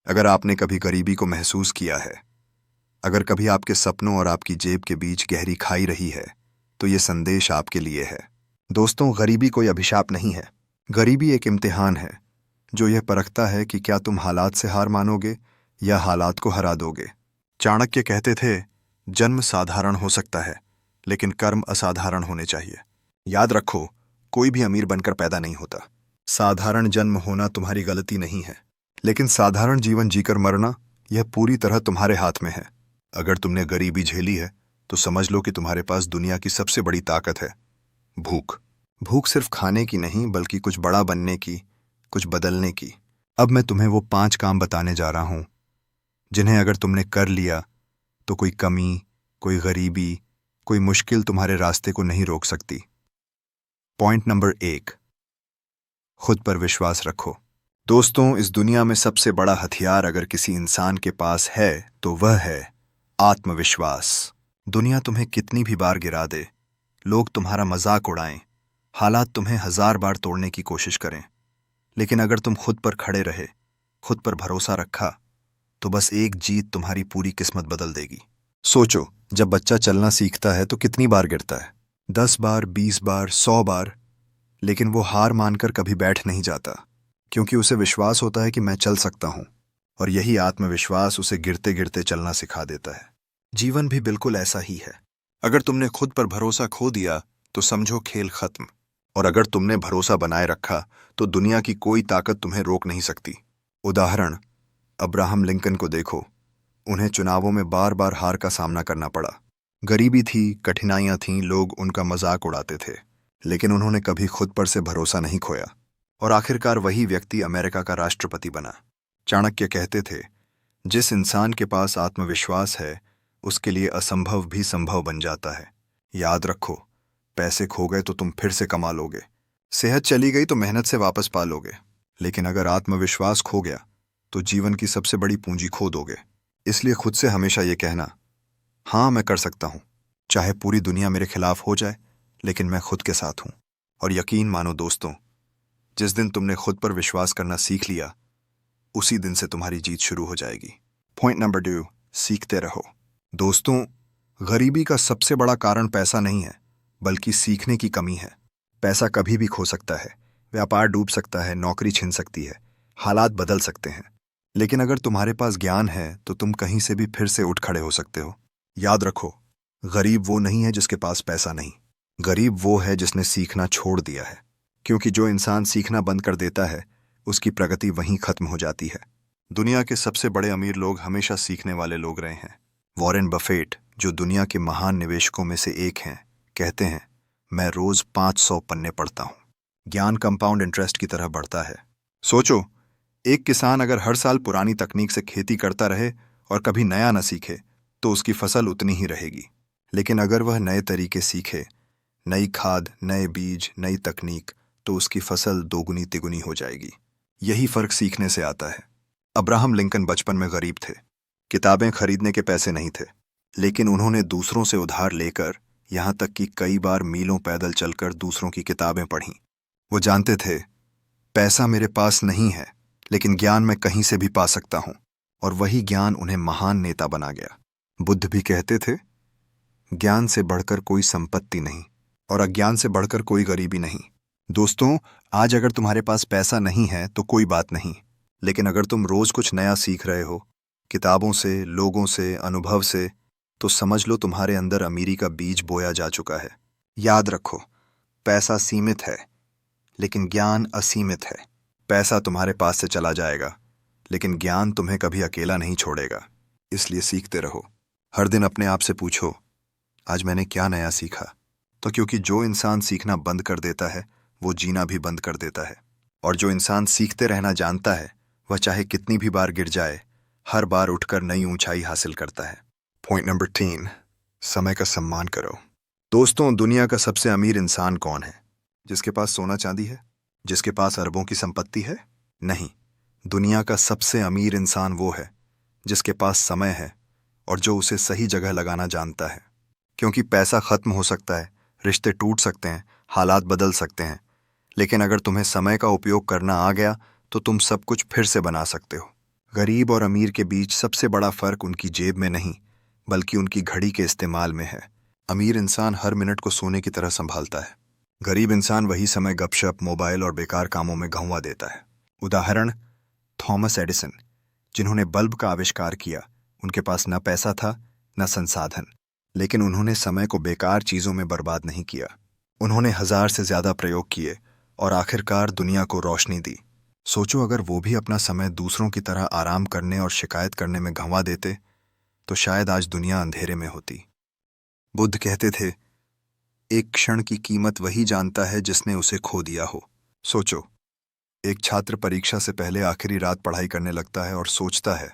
अगर आपने कभी गरीबी को महसूस किया है, अगर कभी आपके सपनों और आपकी जेब के बीच गहरी खाई रही है, तो ये संदेश आपके लिए है। दोस्तों, गरीबी कोई अभिशाप नहीं है। गरीबी एक इम्तिहान है जो यह परखता है कि क्या तुम हालात से हार मानोगे या हालात को हरा दोगे। चाणक्य कहते थे, जन्म साधारण हो सकता है, लेकिन कर्म असाधारण होने चाहिए। याद रखो, कोई भी अमीर बनकर पैदा नहीं होता। साधारण जन्म होना तुम्हारी गलती नहीं है, लेकिन साधारण जीवन जीकर मरना, यह पूरी तरह तुम्हारे हाथ में है। अगर तुमने गरीबी झेली है, तो समझ लो कि तुम्हारे पास दुनिया की सबसे बड़ी ताकत है, भूख। भूख सिर्फ खाने की नहीं, बल्कि कुछ बड़ा बनने की, कुछ बदलने की। अब मैं तुम्हें वो 5 काम बताने जा रहा हूं जिन्हें अगर तुमने कर लिया तो कोई कमी, कोई गरीबी, कोई मुश्किल तुम्हारे रास्ते को नहीं रोक सकती। पॉइंट नंबर 1, खुद पर विश्वास रखो। दोस्तों, इस दुनिया में सबसे बड़ा हथियार अगर किसी इंसान के पास है तो वह है आत्मविश्वास। दुनिया तुम्हें कितनी भी बार गिरा दे, लोग तुम्हारा मजाक उड़ाएं, हालात तुम्हें 1000 बार तोड़ने की कोशिश करें, लेकिन अगर तुम खुद पर खड़े रहे, खुद पर भरोसा रखा, तो बस एक जीत तुम्हारी पूरी किस्मत बदल देगी। सोचो, जब बच्चा चलना सीखता है तो कितनी बार गिरता है? 10 बार, 20 बार, 100 बार। लेकिन वो हार मानकर कभी बैठ नहीं जाता, क्योंकि उसे विश्वास होता है कि मैं चल सकता हूं। और यही आत्मविश्वास उसे गिरते गिरते चलना सिखा देता है। जीवन भी बिल्कुल ऐसा ही है। अगर तुमने खुद पर भरोसा खो दिया तो समझो खेल खत्म, और अगर तुमने भरोसा बनाए रखा तो दुनिया की कोई ताकत तुम्हें रोक नहीं सकती। उदाहरण, अब्राहम लिंकन को देखो। उन्हें चुनावों में बार बार हार का सामना करना पड़ा। गरीबी थी, कठिनाइयां थीं, लोग उनका मजाक उड़ाते थे, लेकिन उन्होंने कभी खुद पर से भरोसा नहीं खोया, और आखिरकार वही व्यक्ति अमेरिका का राष्ट्रपति बना। चाणक्य कहते थे, जिस इंसान के पास आत्मविश्वास है, उसके लिए असंभव भी संभव बन जाता है। याद रखो, पैसे खो गए तो तुम फिर से कमा लोगे, सेहत चली गई तो मेहनत से वापस पा लोगे, लेकिन अगर आत्मविश्वास खो गया तो जीवन की सबसे बड़ी पूंजी खो दोगे। इसलिए खुद से हमेशा ये कहना, हाँ मैं कर सकता हूं, चाहे पूरी दुनिया मेरे खिलाफ हो जाए, लेकिन मैं खुद के साथ हूं। और यकीन मानो दोस्तों, जिस दिन तुमने खुद पर विश्वास करना सीख लिया, उसी दिन से तुम्हारी जीत शुरू हो जाएगी। पॉइंट नंबर 2, सीखते रहो। दोस्तों, गरीबी का सबसे बड़ा कारण पैसा नहीं है, बल्कि सीखने की कमी है। पैसा कभी भी खो सकता है, व्यापार डूब सकता है, नौकरी छिन सकती है, हालात बदल सकते हैं, लेकिन अगर तुम्हारे पास ज्ञान है तो तुम कहीं से भी फिर से उठ खड़े हो सकते हो। याद रखो, गरीब वो नहीं है जिसके पास पैसा नहीं, गरीब वो है जिसने सीखना छोड़ दिया है। क्योंकि जो इंसान सीखना बंद कर देता है, उसकी प्रगति वहीं खत्म हो जाती है। दुनिया के सबसे बड़े अमीर लोग हमेशा सीखने वाले लोग रहे हैं। वॉरेन बफेट, जो दुनिया के महान निवेशकों में से एक हैं, कहते हैं, मैं रोज 500 पन्ने पढ़ता हूं। ज्ञान कंपाउंड इंटरेस्ट की तरह बढ़ता है। सोचो, एक किसान अगर हर साल पुरानी तकनीक से खेती करता रहे और कभी नया न सीखे, तो उसकी फसल उतनी ही रहेगी। लेकिन अगर वह नए तरीके सीखे, नई खाद, नए बीज, नई तकनीक, तो उसकी फसल दोगुनी तिगुनी हो जाएगी। यही फर्क सीखने से आता है। अब्राहम लिंकन बचपन में गरीब थे, किताबें खरीदने के पैसे नहीं थे, लेकिन उन्होंने दूसरों से उधार लेकर, यहां तक कि कई बार मीलों पैदल चलकर दूसरों की किताबें पढ़ीं। वो जानते थे, पैसा मेरे पास नहीं है, लेकिन ज्ञान मैं कहीं से भी पा सकता हूं, और वही ज्ञान उन्हें महान नेता बना गया। बुद्ध भी कहते थे, ज्ञान से बढ़कर कोई संपत्ति नहीं, और अज्ञान से बढ़कर कोई गरीबी नहीं। दोस्तों, आज अगर तुम्हारे पास पैसा नहीं है तो कोई बात नहीं, लेकिन अगर तुम रोज कुछ नया सीख रहे हो, किताबों से, लोगों से, अनुभव से, तो समझ लो तुम्हारे अंदर अमीरी का बीज बोया जा चुका है। याद रखो, पैसा सीमित है, लेकिन ज्ञान असीमित है। पैसा तुम्हारे पास से चला जाएगा, लेकिन ज्ञान तुम्हें कभी अकेला नहीं छोड़ेगा। इसलिए सीखते रहो। हर दिन अपने आप से पूछो, आज मैंने क्या नया सीखा? तो क्योंकि जो इंसान सीखना बंद कर देता है, वो जीना भी बंद कर देता है। और जो इंसान सीखते रहना जानता है, वह चाहे कितनी भी बार गिर जाए, हर बार उठकर नई ऊंचाई हासिल करता है। पॉइंट नंबर 3, समय का सम्मान करो। दोस्तों, दुनिया का सबसे अमीर इंसान कौन है? जिसके पास सोना चांदी है? जिसके पास अरबों की संपत्ति है? नहीं, दुनिया का सबसे अमीर इंसान वो है जिसके पास समय है और जो उसे सही जगह लगाना जानता है। क्योंकि पैसा खत्म हो सकता है, रिश्ते टूट सकते हैं, हालात बदल सकते हैं, लेकिन अगर तुम्हें समय का उपयोग करना आ गया तो तुम सब कुछ फिर से बना सकते हो। गरीब और अमीर के बीच सबसे बड़ा फर्क उनकी जेब में नहीं, बल्कि उनकी घड़ी के इस्तेमाल में है। अमीर इंसान हर मिनट को सोने की तरह संभालता है। गरीब इंसान वही समय गपशप, मोबाइल और बेकार कामों में घंवा देता है। उदाहरण, थॉमस एडिसन, जिन्होंने बल्ब का आविष्कार किया। उनके पास न पैसा था, न संसाधन, लेकिन उन्होंने समय को बेकार चीजों में बर्बाद नहीं किया। उन्होंने 1000 से ज्यादा प्रयोग किए और आखिरकार दुनिया को रोशनी दी। सोचो, अगर वो भी अपना समय दूसरों की तरह आराम करने और शिकायत करने में घंवा देते तो शायद आज दुनिया अंधेरे में होती। बुद्ध कहते थे, एक क्षण की कीमत वही जानता है जिसने उसे खो दिया हो। सोचो, एक छात्र परीक्षा से पहले आखिरी रात पढ़ाई करने लगता है और सोचता है,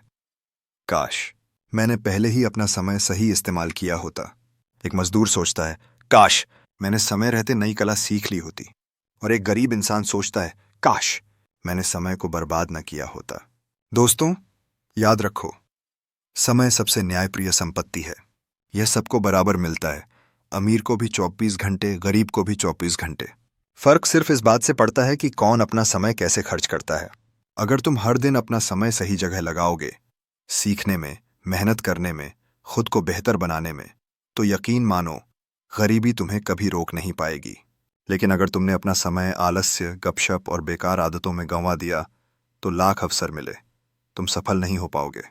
काश मैंने पहले ही अपना समय सही इस्तेमाल किया होता। एक मजदूर सोचता है, काश मैंने समय रहते नई कला सीख ली होती। और एक गरीब इंसान सोचता है, काश मैंने समय को बर्बाद न किया होता। दोस्तों, याद रखो, समय सबसे न्यायप्रिय संपत्ति है। यह सबको बराबर मिलता है, अमीर को भी 24 घंटे, गरीब को भी 24 घंटे। फर्क सिर्फ इस बात से पड़ता है कि कौन अपना समय कैसे खर्च करता है। अगर तुम हर दिन अपना समय सही जगह लगाओगे, सीखने में, मेहनत करने में, खुद को बेहतर बनाने में, तो यकीन मानो गरीबी तुम्हें कभी रोक नहीं पाएगी। लेकिन अगर तुमने अपना समय आलस्य, गपशप और बेकार आदतों में गंवा दिया तो लाख अवसर मिले, तुम सफल नहीं हो पाओगे।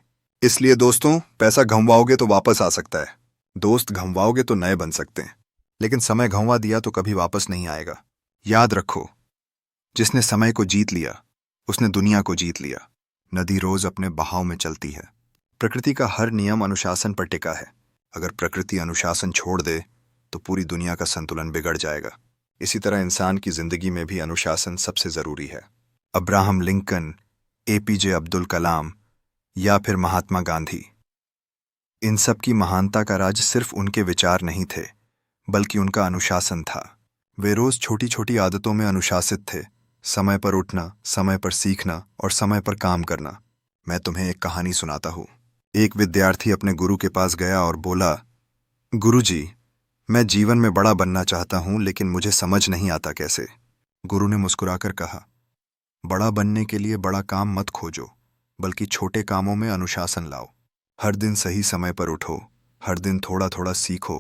इसलिए दोस्तों, पैसा घंवाओगे तो वापस आ सकता है, दोस्त घंवाओगे तो नए बन सकते हैं, लेकिन समय घंवा दिया तो कभी वापस नहीं आएगा। याद रखो, जिसने समय को जीत लिया उसने दुनिया को जीत लिया। नदी रोज अपने बहाव में चलती है। प्रकृति का हर नियम अनुशासन पर टिका है। अगर प्रकृति अनुशासन छोड़ दे तो पूरी दुनिया का संतुलन बिगड़ जाएगा। इसी तरह इंसान की जिंदगी में भी अनुशासन सबसे जरूरी है। Abraham Lincoln, APJ Abdul Kalam या फिर महात्मा गांधी, इन सब की महानता का राज सिर्फ उनके विचार नहीं थे, बल्कि उनका अनुशासन था। वे रोज छोटी छोटी आदतों में अनुशासित थे। समय पर उठना, समय पर सीखना और समय पर काम करना। मैं तुम्हें एक कहानी सुनाता हूँ। एक विद्यार्थी अपने गुरु के पास गया और बोला, गुरुजी, मैं जीवन में बड़ा बनना चाहता हूँ, लेकिन मुझे समझ नहीं आता कैसे। गुरु ने मुस्कुराकर कहा, बड़ा बनने के लिए बड़ा काम मत खोजो, बल्कि छोटे कामों में अनुशासन लाओ। हर दिन सही समय पर उठो, हर दिन थोड़ा थोड़ा सीखो,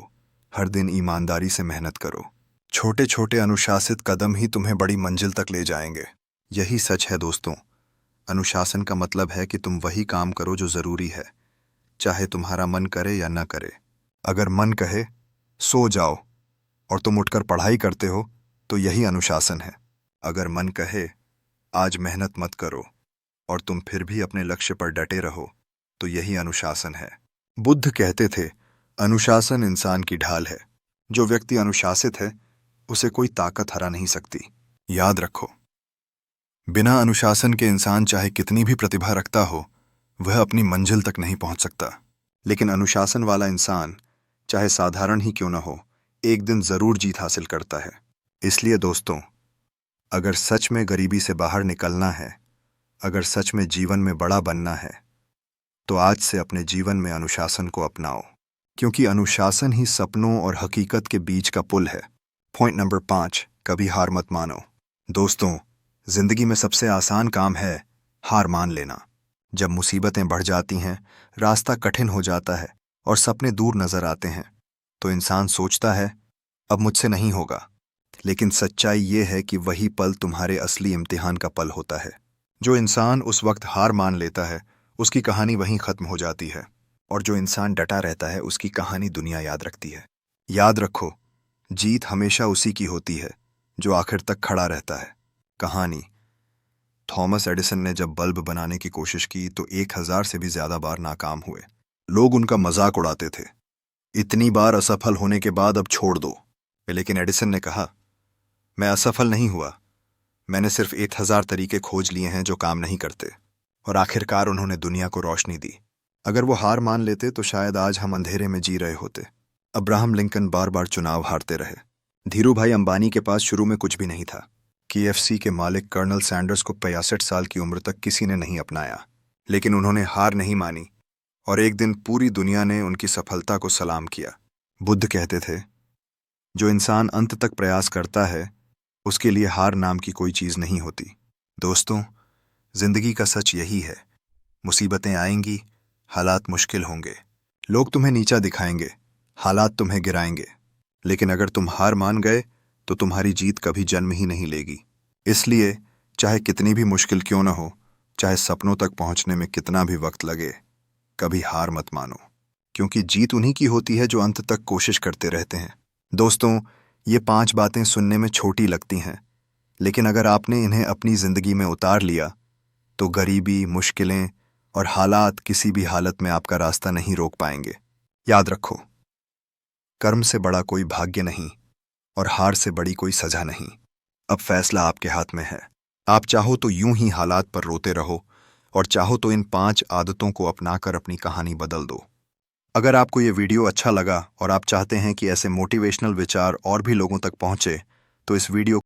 हर दिन ईमानदारी से मेहनत करो। छोटे छोटे अनुशासित कदम ही तुम्हें बड़ी मंजिल तक ले जाएंगे। यही सच है दोस्तों। अनुशासन का मतलब है कि तुम वही काम करो जो जरूरी है, चाहे तुम्हारा मन करे या न करे। अगर मन कहे सो जाओ और तुम उठकर पढ़ाई करते हो तो यही अनुशासन है। अगर मन कहे आज मेहनत मत करो और तुम फिर भी अपने लक्ष्य पर डटे रहो तो यही अनुशासन है। बुद्ध कहते थे, अनुशासन इंसान की ढाल है। जो व्यक्ति अनुशासित है उसे कोई ताकत हरा नहीं सकती। याद रखो, बिना अनुशासन के इंसान चाहे कितनी भी प्रतिभा रखता हो, वह अपनी मंजिल तक नहीं पहुंच सकता। लेकिन अनुशासन वाला इंसान, चाहे साधारण ही क्यों न हो, एक दिन जरूर जीत हासिल करता है। इसलिए दोस्तों, अगर सच में गरीबी से बाहर निकलना है, अगर सच में जीवन में बड़ा बनना है, तो आज से अपने जीवन में अनुशासन को अपनाओ, क्योंकि अनुशासन ही सपनों और हकीकत के बीच का पुल है। पॉइंट नंबर 5, कभी हार मत मानो। दोस्तों, जिंदगी में सबसे आसान काम है हार मान लेना। जब मुसीबतें बढ़ जाती हैं, रास्ता कठिन हो जाता है और सपने दूर नजर आते हैं, तो इंसान सोचता है अब मुझसे नहीं होगा। लेकिन सच्चाई ये है कि वही पल तुम्हारे असली इम्तिहान का पल होता है। जो इंसान उस वक्त हार मान लेता है, उसकी कहानी वहीं खत्म हो जाती है, और जो इंसान डटा रहता है, उसकी कहानी दुनिया याद रखती है। याद रखो, जीत हमेशा उसी की होती है जो आखिर तक खड़ा रहता है। कहानी, थॉमस एडिसन ने जब बल्ब बनाने की कोशिश की तो 1000 से भी ज्यादा बार नाकाम हुए। लोग उनका मजाक उड़ाते थे, इतनी बार असफल होने के बाद अब छोड़ दो। लेकिन एडिसन ने कहा, मैं असफल नहीं हुआ, मैंने सिर्फ 1000 तरीके खोज लिए हैं जो काम नहीं करते। और आखिरकार उन्होंने दुनिया को रोशनी दी। अगर वो हार मान लेते तो शायद आज हम अंधेरे में जी रहे होते। अब्राहम लिंकन बार बार चुनाव हारते रहे। धीरू भाई अंबानी के पास शुरू में कुछ भी नहीं था। KFC के मालिक कर्नल सैंडर्स को 65 साल की उम्र तक किसी ने नहीं अपनाया, लेकिन उन्होंने हार नहीं मानी और एक दिन पूरी दुनिया ने उनकी सफलता को सलाम किया। बुद्ध कहते थे, जो इंसान अंत तक प्रयास करता है उसके लिए हार नाम की कोई चीज नहीं होती। दोस्तों, जिंदगी का सच यही है, मुसीबतें आएंगी, हालात मुश्किल होंगे, लोग तुम्हें नीचा दिखाएंगे, हालात तुम्हें गिराएंगे। लेकिन अगर तुम हार मान गए तो तुम्हारी जीत कभी जन्म ही नहीं लेगी। इसलिए चाहे कितनी भी मुश्किल क्यों न हो, चाहे सपनों तक पहुंचने में कितना भी वक्त लगे, कभी हार मत मानो, क्योंकि जीत उन्हीं की होती है जो अंत तक कोशिश करते रहते हैं। दोस्तों, ये 5 बातें सुनने में छोटी लगती हैं, लेकिन अगर आपने इन्हें अपनी जिंदगी में उतार लिया तो गरीबी, मुश्किलें और हालात किसी भी हालत में आपका रास्ता नहीं रोक पाएंगे। याद रखो, कर्म से बड़ा कोई भाग्य नहीं और हार से बड़ी कोई सजा नहीं। अब फैसला आपके हाथ में है। आप चाहो तो यूं ही हालात पर रोते रहो और चाहो तो इन 5 आदतों को अपनाकर अपनी कहानी बदल दो। अगर आपको ये वीडियो अच्छा लगा और आप चाहते हैं कि ऐसे मोटिवेशनल विचार और भी लोगों तक पहुंचे, तो इस वीडियो